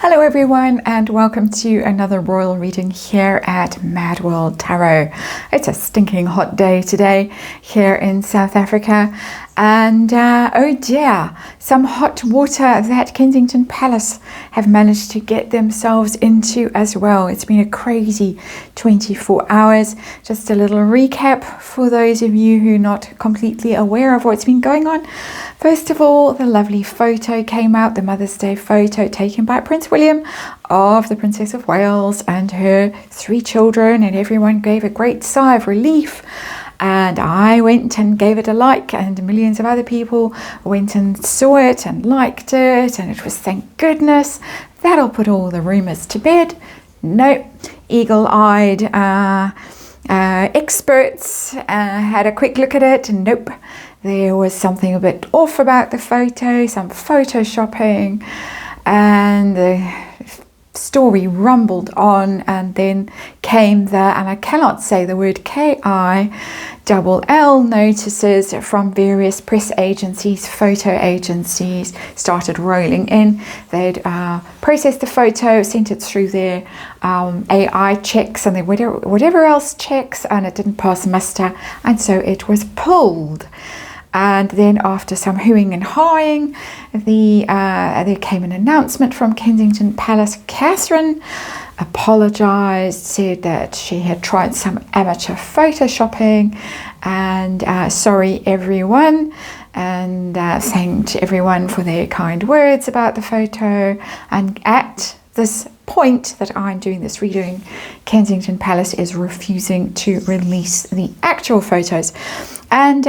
Hello everyone, and welcome to another royal reading here at MadWorldTarot. It's a stinking hot day today here in South Africa, and oh dear, some hot water that Kensington Palace have managed to get themselves into as well. It's been a crazy 24 hours. Just a little recap for those of you who are not completely aware of what's been going on. First of all, the lovely photo came out, the Mother's Day photo taken by Prince William of the Princess of Wales and her 3 children, and everyone gave a great sigh of relief. And I went and gave it a like, and millions of other people went and saw it and liked it, and it was, thank goodness, that'll put all the rumours to bed. No, eagle-eyed experts had a quick look at it, and nope, there was something a bit off about the photo, some photoshopping, and the story rumbled on, and then came the, and I cannot say the word KILL notices from various press agencies, photo agencies started rolling in. They'd processed the photo, sent it through their AI checks and whatever else checks, and it didn't pass muster, and so it was pulled. And then after some hooing and hawing, there came an announcement from Kensington Palace. Catherine apologised, said that she had tried some amateur photoshopping, and sorry everyone, and thanked everyone for their kind words about the photo. And at this point that I'm doing this reading, Kensington Palace is refusing to release the actual photos. And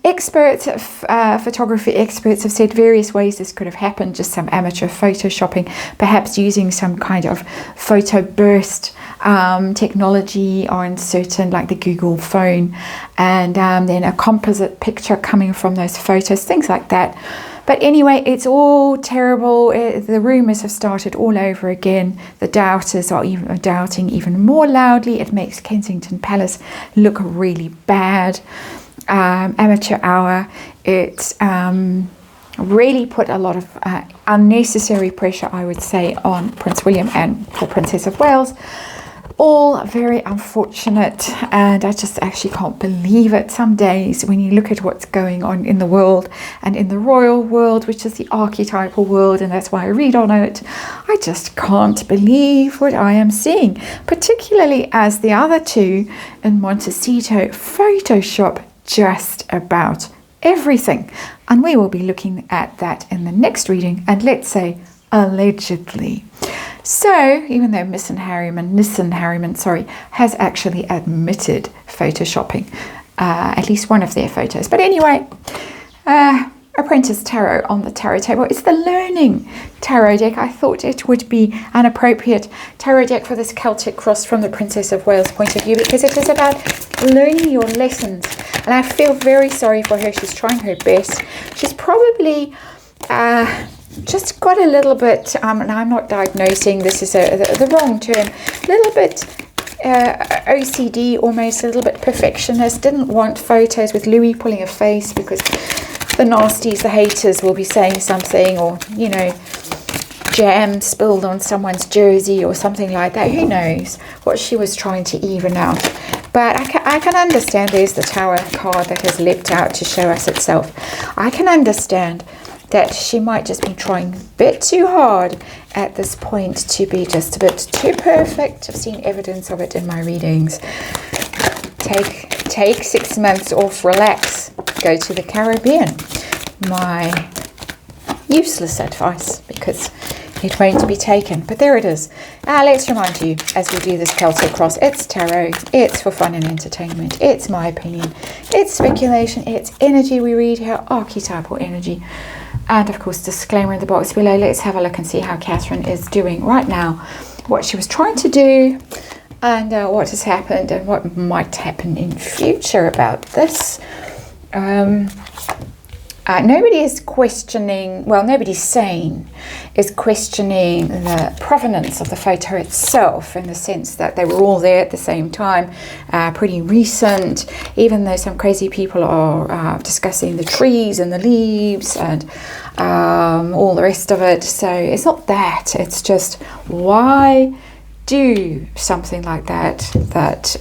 experts, photography experts, have said various ways this could have happened, just some amateur photoshopping, perhaps using some kind of photo burst technology on certain, like the Google phone, and then a composite picture coming from those photos, things like that. But anyway, it's all terrible. The rumours have started all over again. The doubters are even doubting even more loudly. It makes Kensington Palace look really bad. Amateur hour. It's really put a lot of unnecessary pressure, I would say, on Prince William and the Princess of Wales. All very unfortunate, and I just actually can't believe it some days when you look at what's going on in the world and in the royal world, which is the archetypal world, and that's why I read on it. I just can't believe what I am seeing, particularly as the other two in Montecito Photoshop just about everything. And we will be looking at that in the next reading, and let's say allegedly. So, even though Nissan Harriman, has actually admitted photoshopping, at least one of their photos. But anyway, Apprentice Tarot on the tarot table. It's the Learning Tarot deck. I thought it would be an appropriate tarot deck for this Celtic cross from the Princess of Wales point of view, because it is about learning your lessons. And I feel very sorry for her. She's trying her best. She's probably just got a little bit, and I'm not diagnosing, this is the wrong term, a little bit OCD, almost a little bit perfectionist, didn't want photos with Louis pulling a face because the nasties, the haters will be saying something, or, you know, jam spilled on someone's jersey or something like that. Who knows what she was trying to even out. But I can understand. There's the Tower card that has leapt out to show us itself. I can understand that she might just be trying a bit too hard at this point to be just a bit too perfect. I've seen evidence of it in my readings. Take 6 months off, relax, go to the Caribbean. My useless advice, because it won't be taken. But there it is. Let's remind you, as we do this Celtic cross, it's tarot, it's for fun and entertainment, it's my opinion, it's speculation, it's energy we read here, archetypal energy. And of course, disclaimer in the box below. Let's have a look and see how Catherine is doing right now, what she was trying to do, and what has happened and what might happen in future about this. Nobody is questioning, well, nobody's sane is questioning the provenance of the photo itself, in the sense that they were all there at the same time, pretty recent, even though some crazy people are discussing the trees and the leaves and all the rest of it. So it's not that, it's just why do something like that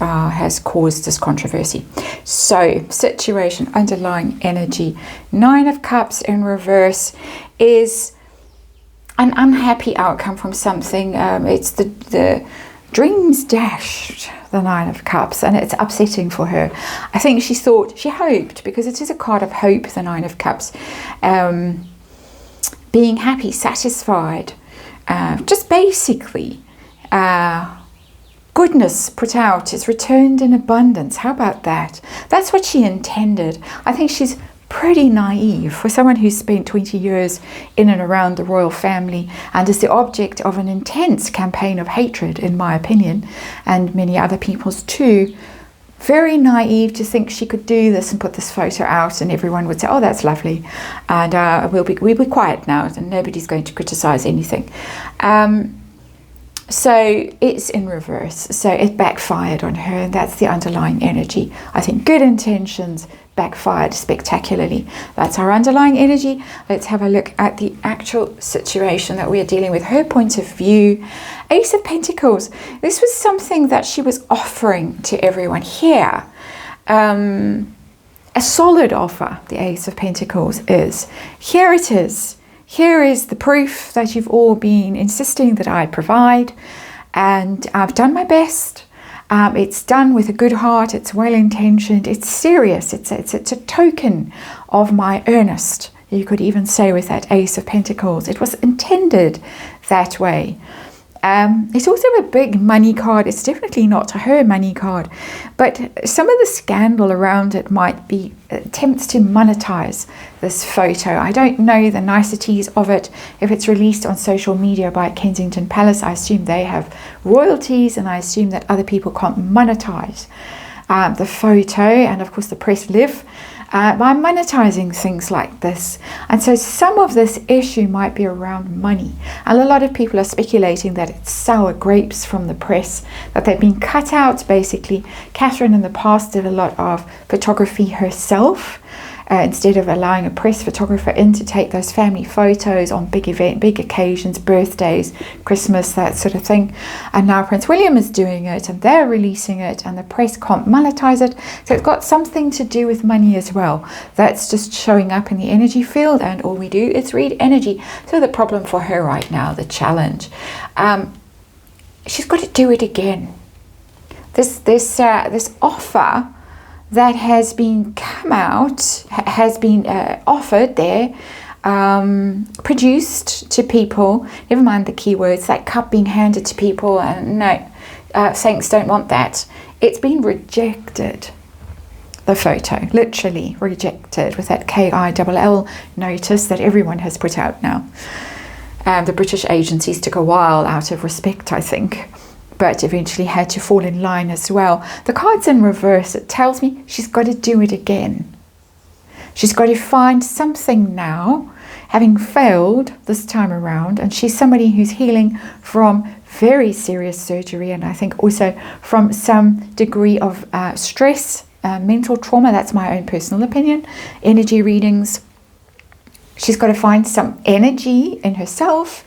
has caused this controversy. So situation, underlying energy, 9 of Cups in reverse is an unhappy outcome from something. It's the dreams dashed, the 9 of Cups, and it's upsetting for her. I think she hoped, because it is a card of hope, the 9 of Cups, being happy, satisfied, just basically goodness put out is returned in abundance. How about that? That's what she intended. I think she's pretty naive for someone who's spent 20 years in and around the royal family and is the object of an intense campaign of hatred, in my opinion, and many other people's too. Very naive to think she could do this and put this photo out and everyone would say, oh, that's lovely, and we'll be quiet now and nobody's going to criticize anything. So it's in reverse, so it backfired on her, and that's the underlying energy. I think good intentions backfired spectacularly. That's our underlying energy. Let's have a look at the actual situation that we are dealing with, her point of view. Ace of Pentacles. This was something that she was offering to everyone here. A solid offer, the Ace of Pentacles is. Here it is. Here is the proof that you've all been insisting that I provide, and I've done my best. It's done with a good heart, it's well-intentioned, it's serious, it's a token of my earnest, you could even say, with that Ace of Pentacles. It was intended that way. It's also a big money card. It's definitely not her money card, but some of the scandal around it might be attempts to monetize this photo. I don't know the niceties of it. If it's released on social media by Kensington Palace, I assume they have royalties, and I assume that other people can't monetize the photo, and of course the press live by monetizing things like this. And so some of this issue might be around money, and a lot of people are speculating that it's sour grapes from the press, that they've been cut out basically. Catherine in the past did a lot of photography herself, instead of allowing a press photographer in to take those family photos on big occasions, birthdays, Christmas, that sort of thing. And now Prince William is doing it, and they're releasing it, and the press can't monetize it. So it's got something to do with money as well. That's just showing up in the energy field, and all we do is read energy. So the problem for her right now, the challenge, she's got to do it again. This offer that has been offered there, produced to people, never mind the keywords, that cup being handed to people, and no, saints don't want that. It's been rejected, the photo, literally rejected, with that KILL notice that everyone has put out now. The British agencies took a while out of respect, I think, but eventually had to fall in line as well. The card's in reverse. It tells me she's got to do it again. She's got to find something now, having failed this time around, and she's somebody who's healing from very serious surgery, and I think also from some degree of stress, mental trauma. That's my own personal opinion. Energy readings. She's got to find some energy in herself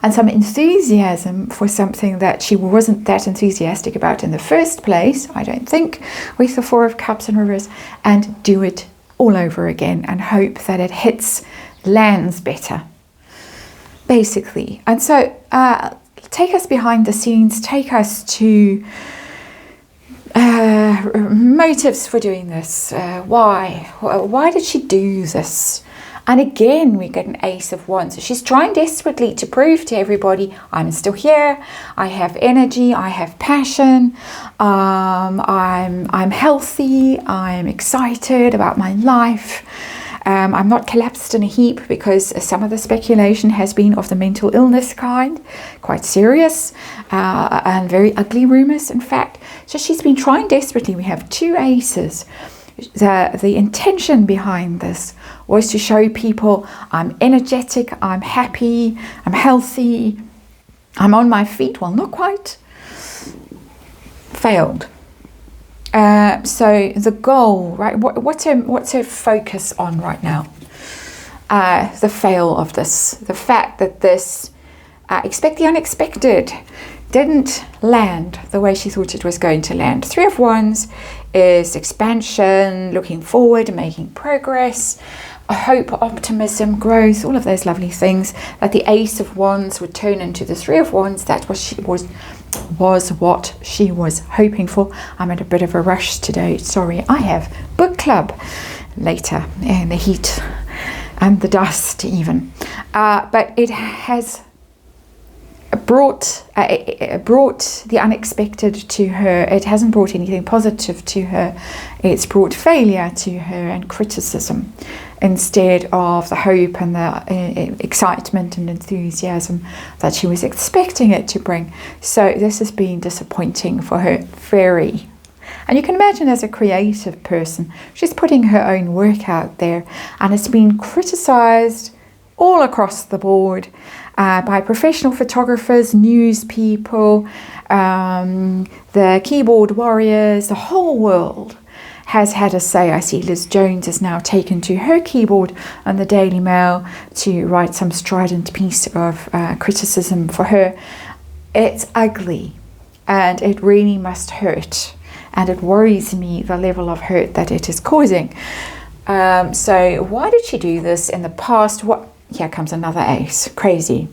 and some enthusiasm for something that she wasn't that enthusiastic about in the first place, I don't think, with the Four of Cups in reverse, and do it all over again and hope that it lands better, basically. And so take us behind the scenes, take us to motives for doing this. Why did she do this? And again, we get an Ace of Wands. So she's trying desperately to prove to everybody, I'm still here, I have energy, I have passion, I'm healthy, I'm excited about my life. I'm not collapsed in a heap, because some of the speculation has been of the mental illness kind, quite serious, and very ugly rumors, in fact. So she's been trying desperately. We have two aces. The intention behind this was to show people I'm energetic, I'm happy, I'm healthy, I'm on my feet. Well, not quite. Failed. So the goal, right? What's her focus on right now? The fail of this, the fact that this expect the unexpected didn't land the way she thought it was going to land. Three of Wands is expansion, looking forward, making progress, a hope, optimism, growth, all of those lovely things. That the Ace of Wands would turn into the Three of Wands, that was what she was hoping for. I'm at a bit of a rush today. Sorry, I have book club later in the heat and the dust even. But it has brought the unexpected to her. It hasn't brought anything positive to her. It's brought failure to her and criticism instead of the hope and the excitement and enthusiasm that she was expecting it to bring. So this has been disappointing for her, very. And you can imagine, as a creative person, she's putting her own work out there, and it's been criticized all across the board by professional photographers, news people, the keyboard warriors, the whole world has had a say. I see Liz Jones has now taken to her keyboard on the Daily Mail to write some strident piece of criticism for her. It's ugly, and it really must hurt, and it worries me the level of hurt that it is causing. So why did she do this in the past? Here comes another ace. Crazy.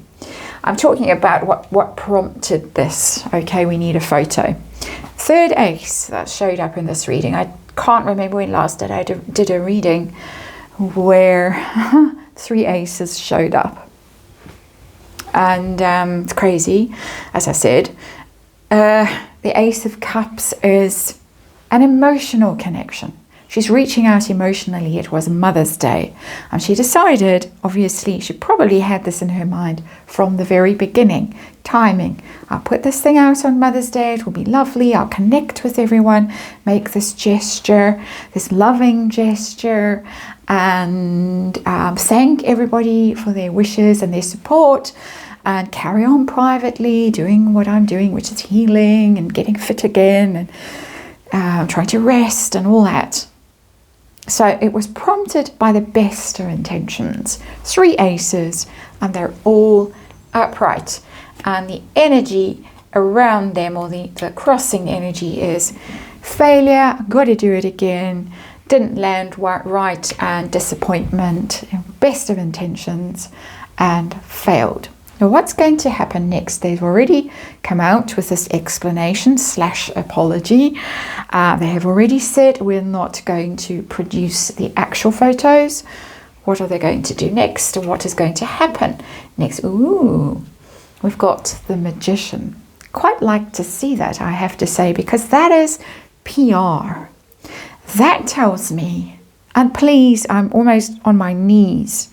I'm talking about what prompted this. Okay, we need a photo. Third ace that showed up in this reading. I can't remember when last I did a reading where 3 aces showed up. And it's crazy, as I said. The Ace of Cups is an emotional connection. She's reaching out emotionally. It was Mother's Day, and she decided, obviously, she probably had this in her mind from the very beginning. Timing. I'll put this thing out on Mother's Day. It will be lovely. I'll connect with everyone, make this gesture, this loving gesture, and thank everybody for their wishes and their support, and carry on privately doing what I'm doing, which is healing and getting fit again, and trying to rest and all that. So it was prompted by the best of intentions. 3 aces, and they're all upright. And the energy around them, or the crossing energy, is failure, got to do it again, didn't land right, and disappointment, best of intentions, and failed. Now, what's going to happen next? They've already come out with this explanation / apology. They have already said we're not going to produce the actual photos. What are they going to do next? What is going to happen next? Ooh, we've got the Magician. Quite like to see that, I have to say, because that is PR. That tells me, and please, I'm almost on my knees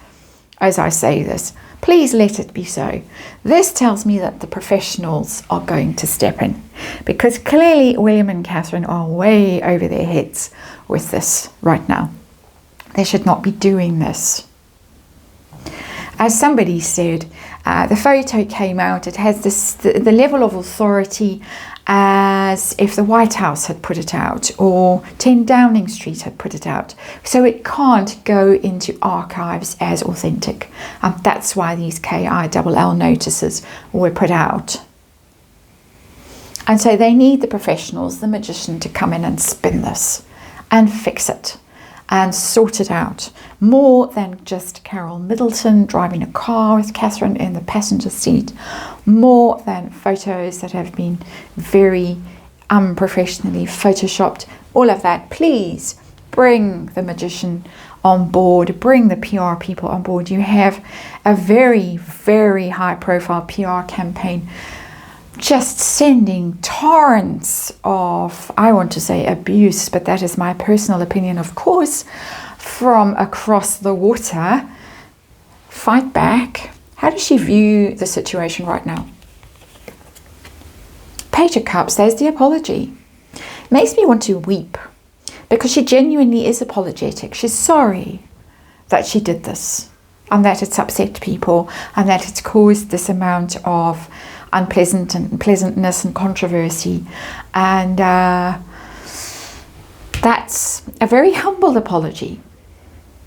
as I say this, please let it be so. This tells me that the professionals are going to step in, because clearly William and Catherine are way over their heads with this right now. They should not be doing this. As somebody said, the photo came out, it has the level of authority as if the White House had put it out, or 10 Downing Street had put it out. So it can't go into archives as authentic. And that's why these KILL notices were put out. And so they need the professionals, the Magician, to come in and spin this and fix it and sort it out. More than just Carol Middleton driving a car with Catherine in the passenger seat. More than photos that have been very unprofessionally photoshopped. All of that. Please bring the Magician on board. Bring the PR people on board. You have a very, very high profile PR campaign just sending torrents of, I want to say abuse, but that is my personal opinion, of course, from across the water. Fight back. How does she view the situation right now? Page of Cups, there's the apology. Makes me want to weep, because she genuinely is apologetic. She's sorry that she did this, and that it's upset people, and that it's caused this amount of unpleasantness and controversy. And that's a very humble apology.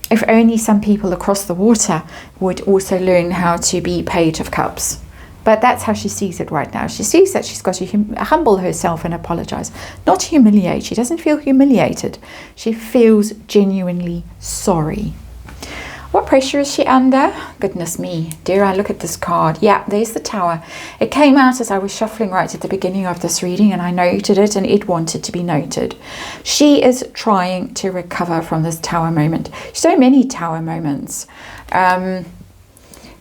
If only some people across the water would also learn how to be Page of Cups. But that's how she sees it right now. She sees that she's got to humble herself and apologize. Not humiliate. She doesn't feel humiliated. She feels genuinely sorry. What pressure is she under? Goodness me. Dare I look at this card? Yeah, there's the Tower. It came out as I was shuffling right at the beginning of this reading, and I noted it, and it wanted to be noted. She is trying to recover from this Tower moment. So many Tower moments.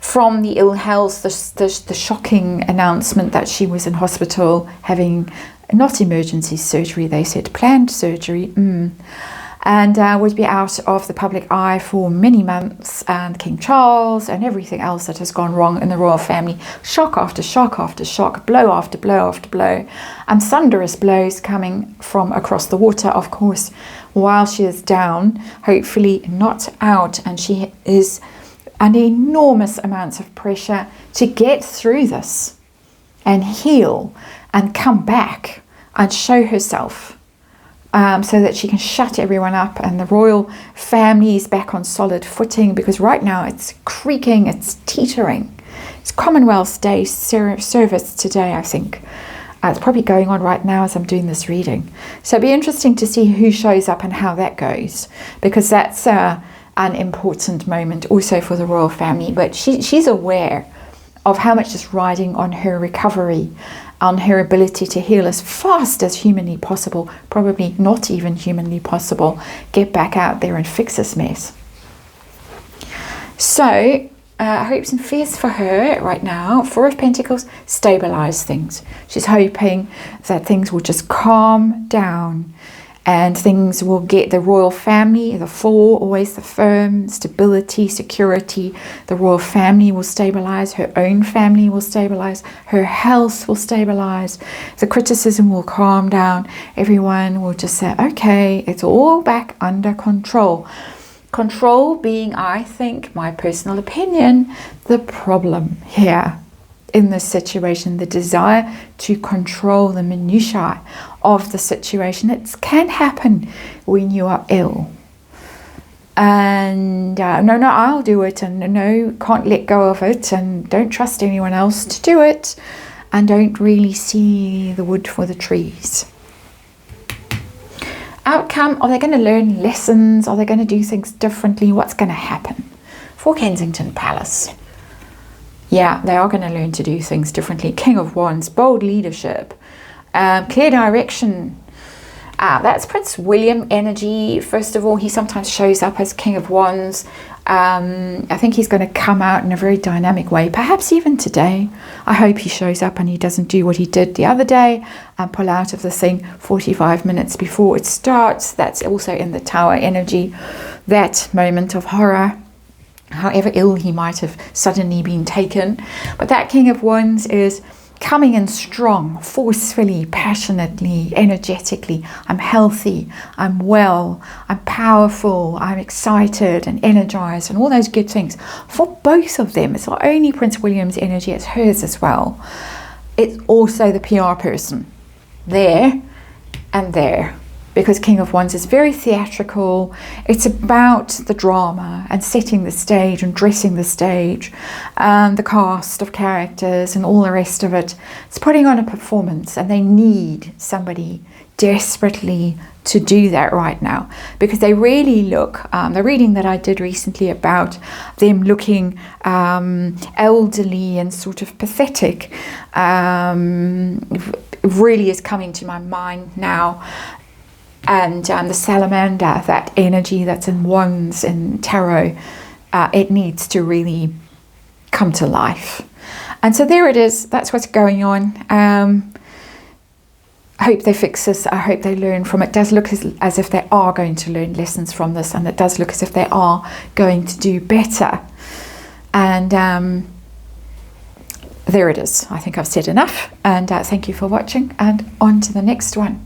From the ill health, the shocking announcement that she was in hospital having not emergency surgery, they said planned surgery, and would be out of the public eye for many months, and King Charles and everything else that has gone wrong in the royal family. Shock after shock after shock, blow after blow after blow, and thunderous blows coming from across the water, of course, while she is down, hopefully not out, and she is under enormous amounts of pressure to get through this and heal and come back and show herself, so that she can shut everyone up and the royal family is back on solid footing, because right now it's creaking, it's teetering. It's Commonwealth Day service today, I think. It's probably going on right now as I'm doing this reading. So it'll be interesting to see who shows up and how that goes, because that's an important moment also for the royal family. But she's aware of how much is riding on her recovery, on her ability to heal as fast as humanly possible, probably not even humanly possible, get back out there and fix this mess. So hopes and fears for her right now. Four of Pentacles, stabilize things. She's hoping that things will just calm down and things will get the royal family, the Four, always the firm, stability, security. The royal family will stabilize, her own family will stabilize, her health will stabilize, the criticism will calm down, everyone will just say, okay, it's all back under control. Control being, I think, my personal opinion, the problem here in this situation, the desire to control the minutiae of the situation. It can happen when you are ill. And no, I'll do it, and no, can't let go of it, and don't trust anyone else to do it, and don't really see the wood for the trees. Outcome, are they going to learn lessons? Are they going to do things differently? What's going to happen? For Kensington Palace. Yeah, they are going to learn to do things differently. King of Wands, bold leadership, clear direction. That's Prince William energy. First of all, he sometimes shows up as King of Wands. I think he's going to come out in a very dynamic way, perhaps even today. I hope he shows up and he doesn't do what he did the other day and pull out of the thing 45 minutes before it starts. That's also in the Tower energy, that moment of horror, however ill he might have suddenly been taken. But that King of Wands is coming in strong, forcefully, passionately, energetically. I'm healthy, I'm well, I'm powerful, I'm excited and energized, and all those good things. For both of them, it's not only Prince William's energy, it's hers as well. It's also the PR person, there and there. Because King of Wands is very theatrical. It's about the drama and setting the stage and dressing the stage, the cast of characters and all the rest of it. It's putting on a performance, and they need somebody desperately to do that right now, because they really look, the reading that I did recently about them looking elderly and sort of pathetic really is coming to my mind now. And the salamander, that energy that's in Wands and Tarot, it needs to really come to life. And so there it is. That's what's going on. I hope they fix this. I hope they learn from it. It does look as if they are going to learn lessons from this, and it does look as if they are going to do better. And there it is. I think I've said enough. And thank you for watching, and on to the next one.